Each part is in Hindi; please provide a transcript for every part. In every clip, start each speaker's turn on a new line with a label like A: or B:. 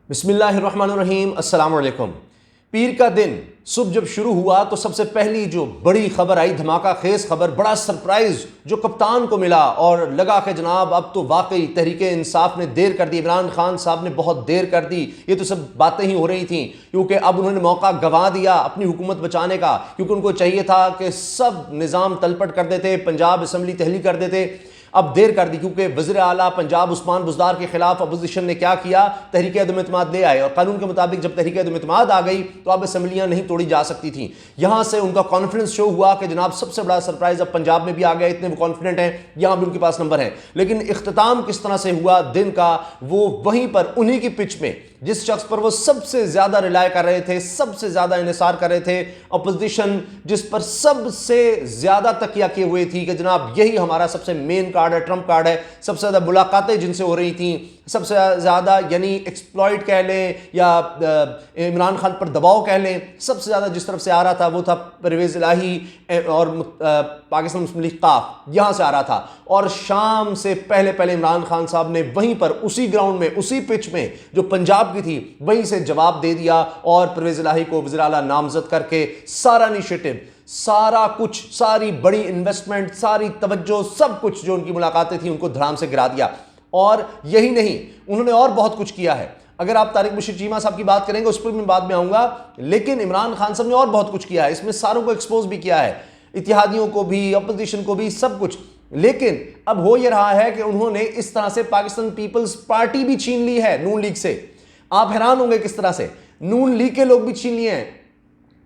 A: बिस्मिल्लाहिर्रहमानिर्रहीम, अस्सलाम वालेकुम। पीर का दिन सुबह जब शुरू हुआ तो सबसे पहली जो बड़ी खबर आई, धमाका खेज खबर, बड़ा सरप्राइज जो कप्तान को मिला और लगा कि जनाब अब तो वाकई तहरीके इंसाफ ने देर कर दी, इमरान खान साहब ने बहुत देर कर दी। ये तो सब बातें ही हो रही थी क्योंकि अब उन्होंने मौका गंवा दिया अपनी हुकूमत बचाने का, क्योंकि उनको चाहिए था कि सब निज़ाम तलपट कर देते, पंजाब असम्बली तहली कर देते। अब देर कर दी क्योंकि वज़ीर आला पंजाब उस्मान बुज़दार के खिलाफ अपोजिशन ने क्या किया, तहरीक अदम इत्मीनाद ले आए और कानून के मुताबिक जब तहरीक अदम इत्मीनाद आ गई तो अब असम्बलियाँ नहीं तोड़ी जा सकती थी। यहाँ से उनका कॉन्फिडेंस शो हुआ कि जनाब सबसे बड़ा सरप्राइज अब पंजाब में भी आ गया, इतने वो कॉन्फिडेंट हैं, यहाँ भी उनके पास नंबर है। लेकिन इख्तिताम किस तरह से हुआ दिन का, वो वहीं पर उन्हीं की पिच में जिस शख्स पर वो सबसे ज्यादा रिलाय कर रहे थे, सबसे ज्यादा इन्हिसार कर रहे थे, अपोजिशन जिस पर सबसे ज्यादा तकिया किए हुए थी कि जनाब यही हमारा सबसे मेन कार्ड है, ट्रम्प कार्ड है, सबसे ज्यादा मुलाकातें जिनसे हो रही थी, सबसे ज्यादा यानी एक्सप्लॉइट कह लें या इमरान खान पर दबाव कह लें, सबसे ज्यादा जिस तरफ से आ रहा था वो था परवेज़ इलाही और पाकिस्तान मुस्लिम लीग काफ, यहां से आ रहा था। और शाम से पहले पहले इमरान खान साहब ने वहीं पर उसी ग्राउंड में, उसी पिच में जो पंजाब की थी, वहीं से जवाब दे दिया और परवेज़ इलाही को वज़ीर आला नामजद करके सारा इनिशिएटिव, सारा कुछ, सारी बड़ी इन्वेस्टमेंट, सारी तवज्जो, सब कुछ जो उनकी मुलाकातें थी उनको धड़ाम से गिरा दिया। और यही नहीं, उन्होंने और बहुत कुछ किया है। अगर आप तारिक मुशीर चीमा साहब की बात करेंगे उस पर मैं बाद में आऊंगा, लेकिन इमरान खान साहब ने और बहुत कुछ किया है, इसमें सारों को एक्सपोज भी किया है, इत्तेहादियों को भी, अपोजिशन को भी, सब कुछ। लेकिन अब हो यह रहा है कि उन्होंने इस तरह से पाकिस्तान पीपल्स पार्टी भी छीन ली है नून लीग से। आप हैरान होंगे किस तरह से नून लीग के लोग भी छीन लिए हैं,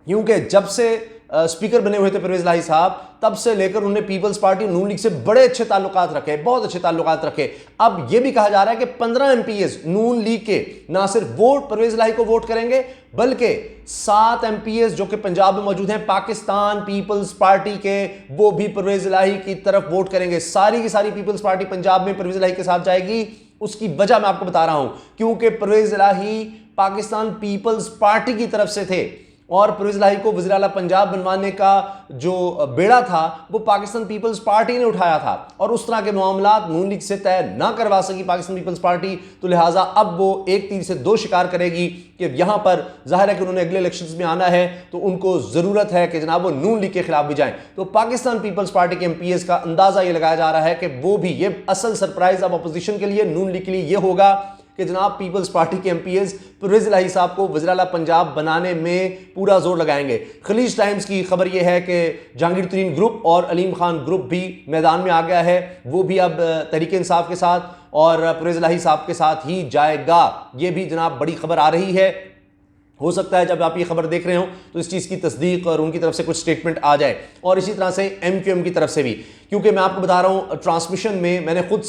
A: क्योंकि जब से स्पीकर बने हुए थे परवेज़ इलाही साहब, तब से लेकर उन्होंने पीपल्स पार्टी नून लीग से बड़े अच्छे ताल्लुकात रखे, बहुत अच्छे ताल्लुकात रखे। अब यह भी कहा जा रहा है कि 15 एमपीएस नून लीग के ना सिर्फ वोट परवेज़ इलाही को वोट करेंगे, बल्कि 7 एमपीएस जो कि पंजाब में मौजूद हैं पाकिस्तान पीपल्स पार्टी के, वो भी परवेज़ इलाही की तरफ वोट करेंगे। सारी की सारी पीपल्स पार्टी पंजाब में परवेज़ इलाही के साथ जाएगी। उसकी वजह मैं आपको बता रहा हूं, क्योंकि परवेज़ इलाही पाकिस्तान पीपल्स पार्टी की तरफ से थे और परवेज़ इलाही को वज़ीर आला पंजाब बनवाने का जो बेड़ा था वो पाकिस्तान पीपल्स पार्टी ने उठाया था, और उस तरह के मामलात नून लीग से तय ना करवा सकी पाकिस्तान पीपल्स पार्टी, तो लिहाजा अब वो एक तीर से दो शिकार करेगी कि यहां पर जाहिर है कि उन्होंने अगले इलेक्शंस में आना है, तो उनको ज़रूरत है कि जनाब वो नून लीग के खिलाफ भी जाएं। तो पाकिस्तान पीपल्स पार्टी के एमपीएस का अंदाजा ये लगाया जा रहा है कि वो भी, ये असल सरप्राइज अब अपोजिशन के लिए, नून लीग के लिए ये होगा कि जनाब पीपल्स पार्टी के एमपीएस परवेज़ इलाही साहब को वज़ीर आला पंजाब बनाने में पूरा जोर लगाएंगे। खलीज टाइम्स की खबर यह है कि जहांगीर तरीन ग्रुप और अलीम खान ग्रुप भी मैदान में आ गया है, वो भी अब तहरीक इंसाफ के साथ और परवेज़ इलाही साहब के साथ ही जाएगा। ये भी जनाब बड़ी खबर आ रही है। हो सकता है जब आप ये खबर देख रहे हो तो इस चीज़ की तस्दीक और उनकी तरफ से कुछ स्टेटमेंट आ जाए, और इसी तरह से एमक्यूएम की तरफ से भी, क्योंकि मैं आपको बता रहा हूँ ट्रांसमिशन में मैंने खुद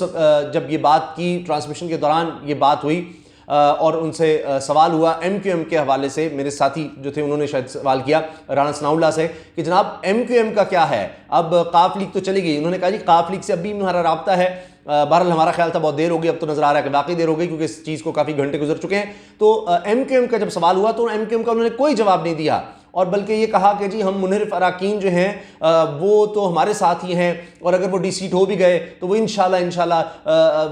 A: जब ये बात की, ट्रांसमिशन के दौरान ये बात हुई और उनसे सवाल हुआ एमक्यूएम के हवाले से, मेरे साथी जो थे उन्होंने शायद सवाल किया राना सनाउल्लाह से कि जनाब एमक्यूएम का क्या है, अब काफ लीग तो चली गई। उन्होंने कहा जी काफ लीग से अभी हमारा राब्ता है, बहरहाल हमारा ख्याल था बहुत देर हो गई, अब तो नजर आ रहा है कि वाकई देर हो गई क्योंकि इस चीज़ को काफ़ी घंटे गुजर चुके हैं। तो एमक्यूएम का जब सवाल हुआ तो एमक्यूएम का उन्होंने कोई जवाब नहीं दिया, और बल्कि ये कहा कि जी हम मुनहरिफ अराकीन जो हैं वो तो हमारे साथ ही हैं, और अगर वो डिसीट हो भी गए तो वो इंशाल्लाह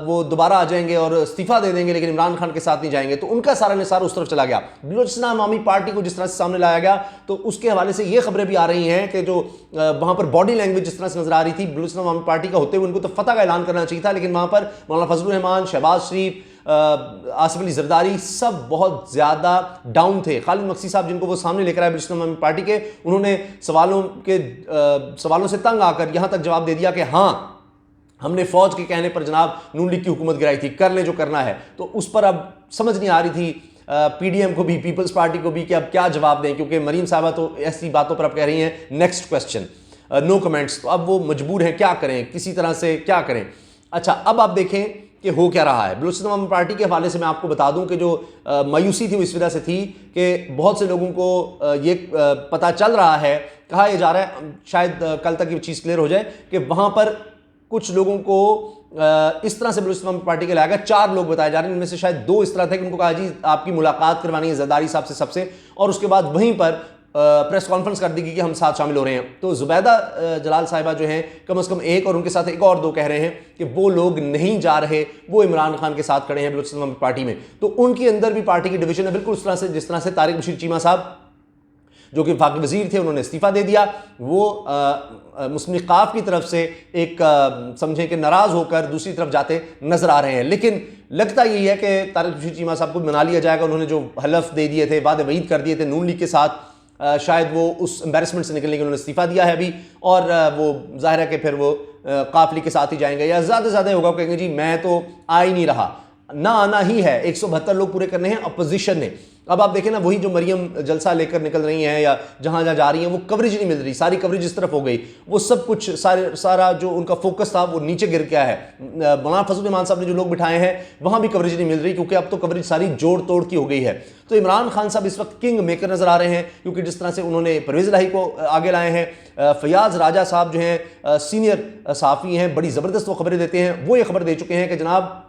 A: वो दोबारा आ जाएंगे और इस्तीफा दे देंगे, लेकिन इमरान खान के साथ नहीं जाएंगे। तो उनका सारा निसार उस तरफ चला गया। बलूचिस्तान अवामी पार्टी को जिस तरह से सामने लाया गया, तो उसके हवाले से ये खबरें भी आ रही हैं कि जो वहाँ पर बॉडी लैंग्वेज जिस तरह से नजर आ रही थी बलूचिस्तान अवामी पार्टी का होते हुए, उनको तो फतह का ऐलान करना चाहिए था, लेकिन वहाँ पर मौलाना फजलुर रहमान, शहबाज शरीफ, आसिफ अली जरदारी सब बहुत ज़्यादा डाउन थे। खालिद मक्सी साहब जिनको वो सामने लेकर आए बलूचिस्तान अवामी पार्टी के, उन्होंने सवालों से तंग आकर यहाँ तक जवाब दे दिया कि हाँ हमने फौज के कहने पर जनाब नून लीग की हुकूमत गिराई थी, कर ले जो करना है। तो उस पर अब समझ नहीं आ रही थी पीडीएम को भी, पीपल्स पार्टी को भी कि अब क्या जवाब दें, क्योंकि मरीम साहबा तो ऐसी बातों पर अब कह रही हैं नेक्स्ट क्वेश्चन, नो कमेंट्स। तो अब वो मजबूर हैं, क्या करें, किसी तरह से क्या करें। अच्छा, अब आप देखें कि हो क्या रहा है। बलूचिस्तान अवामी पार्टी के हवाले से मैं आपको बता दूं कि जो मायूसी थी वो इस वजह से थी कि बहुत से लोगों को ये पता चल रहा है, कहा यह जा रहा है, शायद कल तक ये चीज़ क्लियर हो जाए कि वहाँ पर कुछ लोगों को इस तरह से बलूचिस्तान अवामी पार्टी के लाया गया। 4 लोग बताए जा रहे हैं, इनमें से शायद 2 इस तरह थे कि उनको कहा जी आपकी मुलाकात करवानी है जरदारी साहब से सबसे, और उसके बाद वहीं पर प्रेस कॉन्फ्रेंस कर दी कि हम साथ शामिल हो रहे हैं। तो जुबैदा जलाल साहिबा जो हैं कम से कम एक और उनके साथ एक और दो कह रहे हैं कि वो लोग नहीं जा रहे, वो इमरान खान के साथ खड़े हैं बलूचिस्तान पार्टी में। तो उनके अंदर भी पार्टी की डिवीजन है, बिल्कुल उस तरह से जिस तरह से तारिक बशीर चीमा साहब जो कि वफाकी वजीर थे उन्होंने इस्तीफा दे दिया, वो मुस्लिम लीग काफ की तरफ से एक समझें कि नाराज होकर दूसरी तरफ जाते नजर आ रहे हैं। लेकिन लगता यही है कि तारिक बशीर चीमा साहब को मना लिया जाएगा। उन्होंने जो हलफ दे दिए थे, वादे वईद कर दिए थे नून लीग के साथ, शायद वो उस एम्बेरसमेंट से निकलने के उन्होंने इस्तीफा दिया है अभी, और वो जाहिर है कि फिर वो काफ लीग के साथ ही जाएंगे, या ज़्यादा से ज़्यादा होगा कहेंगे जी मैं तो आ ही नहीं रहा। ना आना ही है, 172 लोग पूरे करने हैं अपोजिशन ने। अब आप देखें ना, वही जो मरियम जलसा लेकर निकल रही हैं या जहां जहां जा रही हैं, वो कवरेज नहीं मिल रही, सारी कवरेज इस तरफ हो गई, वो सब कुछ सारा जो उनका फोकस था वो नीचे गिर गया है। मौलाना फजल रहमान साहब ने जो लोग बिठाए हैं वहां भी कवरेज नहीं मिल रही, क्योंकि अब तो कवरेज सारी जोड़ तोड़ की हो गई है। तो इमरान खान साहब इस वक्त किंग मेकर नजर आ रहे हैं, क्योंकि जिस तरह से उन्होंने परवेज इलाही को आगे लाए हैं, फयाज राजा साहब जो हैं सीनियर सहाफ़ी हैं, बड़ी ज़बरदस्त वो खबरें देते हैं, वो ये खबर दे चुके हैं कि जनाब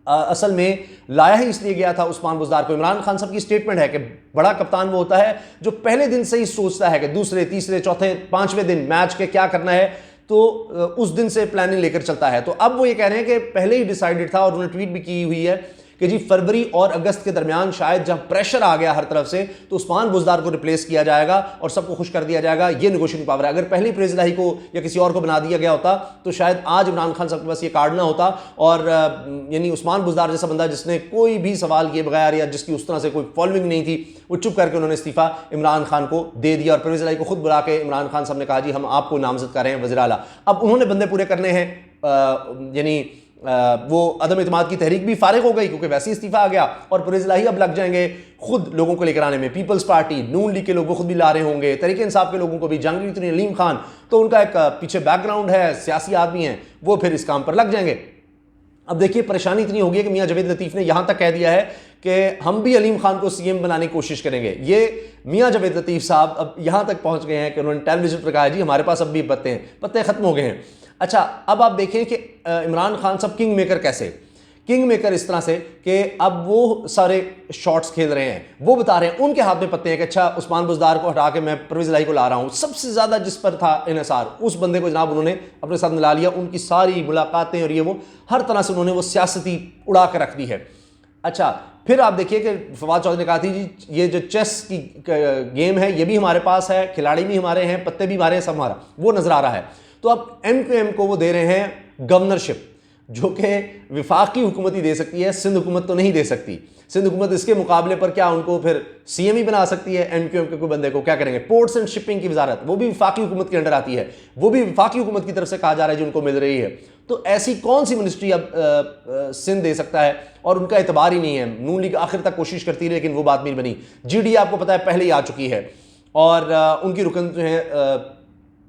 A: असल में लाया ही इसलिए गया था उस्मान बुज़दार को। इमरान खान साहब की स्टेटमेंट है कि बड़ा कप्तान वो होता है जो पहले दिन से ही सोचता है कि दूसरे तीसरे चौथे पांचवें दिन मैच के क्या करना है, तो उस दिन से प्लानिंग लेकर चलता है। तो अब वो ये कह रहे हैं कि पहले ही डिसाइडेड था, और उन्होंने ट्वीट भी की हुई है कि जी फरवरी और अगस्त के दरमियान शायद जब प्रेशर आ गया हर तरफ से, तो उस्मान बुज़दार को रिप्लेस किया जाएगा और सबको खुश कर दिया जाएगा। ये नेगोशिएटिंग पावर है। अगर पहले ही परवेज इलाही को या किसी और को बना दिया गया होता तो शायद आज इमरान खान साहब के पास ये कार्ड ना होता, और यानी उस्मान बुज़दार जैसा बंदा जिसने कोई भी सवाल किए बगैर या जिसकी उस तरह से कोई फॉलोइंग नहीं थी, वो चुप करके उन्होंने इस्तीफा इमरान खान को दे दिया। और परवेज इलाही को खुद बुला के इमरान खान साहब ने कहा जी हम आपको नामजद कर रहे हैं वज़ीर आला। अब उन्होंने बंदे पूरे करने हैं, यानी वो अदम इत्मीनान की तहरीक भी फारिग हो गई क्योंकि वैसे ही इस्तीफा आ गया, और परवेज इलाही अब लग जाएंगे खुद लोगों को लेकर आने में। पीपल्स पार्टी, नून लीग के लोग वो खुद भी ला रहे होंगे, तहरीक इंसाफ के लोगों को भी, जहांगीर तरीन अलीम खान, तो उनका एक पीछे बैकग्राउंड है, सियासी आदमी हैं, वो फिर इस काम पर लग जाएंगे। अब देखिए परेशानी इतनी होगी कि मियां जावेद लतीफ़ ने यहां तक कह दिया है कि हम भी अलीम खान को सीएम बनाने की कोशिश करेंगे। ये मियां जावेद लतीफ़ साहब अब यहां तक पहुंच गए हैं कि उन्होंने टेलीविजन पर कहा जी हमारे पास अब भी पत्ते खत्म हो गए हैं। अच्छा, अब आप देखें कि इमरान खान साहब किंग मेकर कैसे, किंग मेकर इस तरह से कि अब वो सारे शॉट्स खेल रहे हैं, वो बता रहे हैं, उनके हाथ में पत्ते हैं कि अच्छा उस्मान बुज़दार को हटा के मैं परवेज इलाही को ला रहा हूं। सबसे ज्यादा जिस पर था इन्हिसार, उस बंदे को जनाब उन्होंने अपने साथ मिला लिया। उनकी सारी मुलाकातें और ये वो हर तरह से उन्होंने वो सियासती उड़ा कर रख दी है। अच्छा, फिर आप देखिए कि फवाद चौधरी ने कहा थी जी ये जो चेस की गेम है ये भी हमारे पास है, खिलाड़ी भी हमारे हैं, पत्ते भी हमारे हैं, सब हमारा, वो नजर आ रहा है। तो अब MQM को वो दे रहे हैं गवर्नरशिप, जो कि विफाकी हुकूमत ही दे सकती है, सिंध हुकूमत तो नहीं दे सकती। सिंध हुकूमत इसके मुकाबले पर क्या उनको फिर CM ही बना सकती है? MQM के कोई बंदे को क्या करेंगे? पोर्ट्स एंड शिपिंग की वजारत, वो भी विफाकी हुकूमत के अंडर आती है, वो भी विफाकी हुकूमत की तरफ से कहा जा रहा है जो उनको मिल रही है। तो ऐसी कौन सी मिनिस्ट्री अब सिंध दे सकता है? और उनका एतबार ही नहीं है। नून लीग आखिर तक कोशिश करती रही लेकिन वो बात नहीं बनी। GD आपको पता है पहले ही आ चुकी है, और उनकी रुकन जो है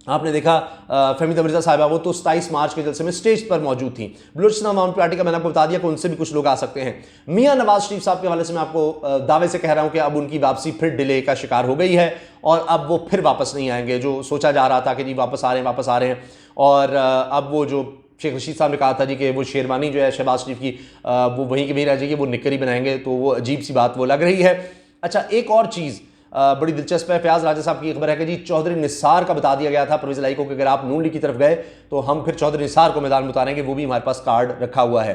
A: आपने देखा फहमीदा मिर्जा साहिबा, वो तो 27 मार्च के जलसे में स्टेज पर मौजूद थी। बलूचिस्तान अवामी पार्टी का मैंने आपको बता दिया कि उनसे भी कुछ लोग आ सकते हैं। मियां नवाज शरीफ साहब के हवाले से मैं आपको दावे से कह रहा हूं कि अब उनकी वापसी फिर डिले का शिकार हो गई है, और अब वो फिर वापस नहीं आएंगे। जो सोचा जा रहा था कि जी वापस आ रहे हैं, और अब वो जो शेख रशीद साहब ने कहा था जी कि वो शेरवानी जो है शहबाज शरीफ की वो वहीं की वहीं रह जाएगी, वो निकर ही बनाएंगे, तो वो अजीब सी बात वो लग रही है। अच्छा, एक और चीज़ बड़ी दिलचस्प है, फयाज राजा साहब की खबर है कि जी चौधरी निसार का बता दिया गया था परवेज इलाही को कि अगर आप नून लीग की तरफ गए तो हम फिर चौधरी निसार को मैदान में उतारेंगे, वो भी हमारे पास कार्ड रखा हुआ है।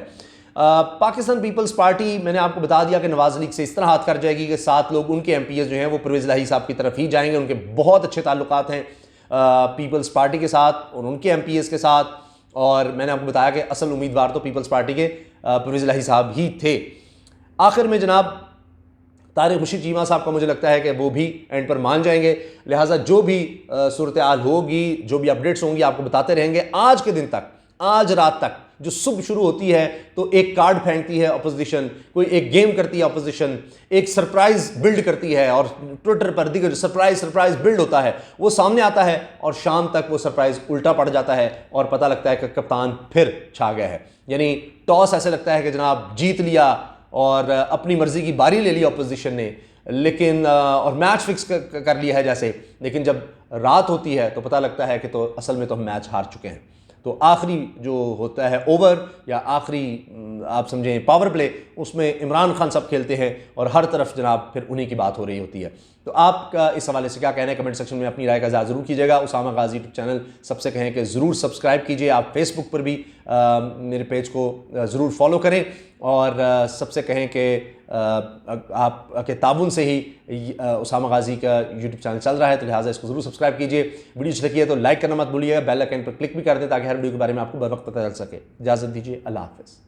A: पाकिस्तान पीपल्स पार्टी, मैंने आपको बता दिया कि नवाज लीग से इस तरह हाथ कर जाएगी कि 7 लोग उनके MPs जो हैं वो परवेज इलाही साहब की तरफ ही जाएंगे। उनके बहुत अच्छे ताल्लुकात हैं पीपल्स पार्टी के साथ और उनके MPs के साथ, और मैंने आपको बताया कि असल उम्मीदवार तो पीपल्स पार्टी के परवेज इलाही साहब ही थे। आखिर में जनाब तारिक बशीर चीमा साहब का मुझे लगता है कि वो भी एंड पर मान जाएंगे, लिहाजा जो भी सूरत हाल होगी, जो भी अपडेट्स होंगी आपको बताते रहेंगे। आज के दिन तक, आज रात तक जो सुबह शुरू होती है तो एक कार्ड फेंकती है अपोजिशन, कोई एक गेम करती है अपोजिशन, एक सरप्राइज बिल्ड करती है, और ट्विटर पर दिगर सरप्राइज बिल्ड होता है, वो सामने आता है, और शाम तक वो सरप्राइज उल्टा पड़ जाता है और पता लगता है कि कप्तान फिर छा गया है। यानी टॉस ऐसे लगता है कि जनाब जीत लिया और अपनी मर्जी की बारी ले ली अपोजिशन ने, लेकिन और मैच फिक्स कर लिया है जैसे, लेकिन जब रात होती है तो पता लगता है कि तो असल में तो हम मैच हार चुके हैं। तो आखिरी जो होता है ओवर या आखिरी आप समझें पावर प्ले, उसमें इमरान खान साहब खेलते हैं और हर तरफ जनाब फिर उन्हीं की बात हो रही होती है। तो आपका इस हवाले से क्या कहना है, कमेंट सेक्शन में अपनी राय का इज़हार ज़रूर कीजिएगा। उसामा गाजी यूट्यूब चैनल सबसे कहें कि ज़रूर सब्सक्राइब कीजिए। आप फेसबुक पर भी मेरे पेज को ज़रूर फॉलो करें और सबसे कहें कि आपके ताबुन से ही उसामा गाजी का यूट्यूब चैनल चल रहा है, तो लिहाजा इसको ज़रूर सब्सक्राइब कीजिए। वीडियो अच्छी लगी है तो लाइक करना मत भूलिएगा, बेल आइकन पर क्लिक भी कर दें ताकि हर वीडियो के बारे में आपको बर वक्त पता चल सके। इजाज़त दीजिए, अल्लाह हाफ़िज़।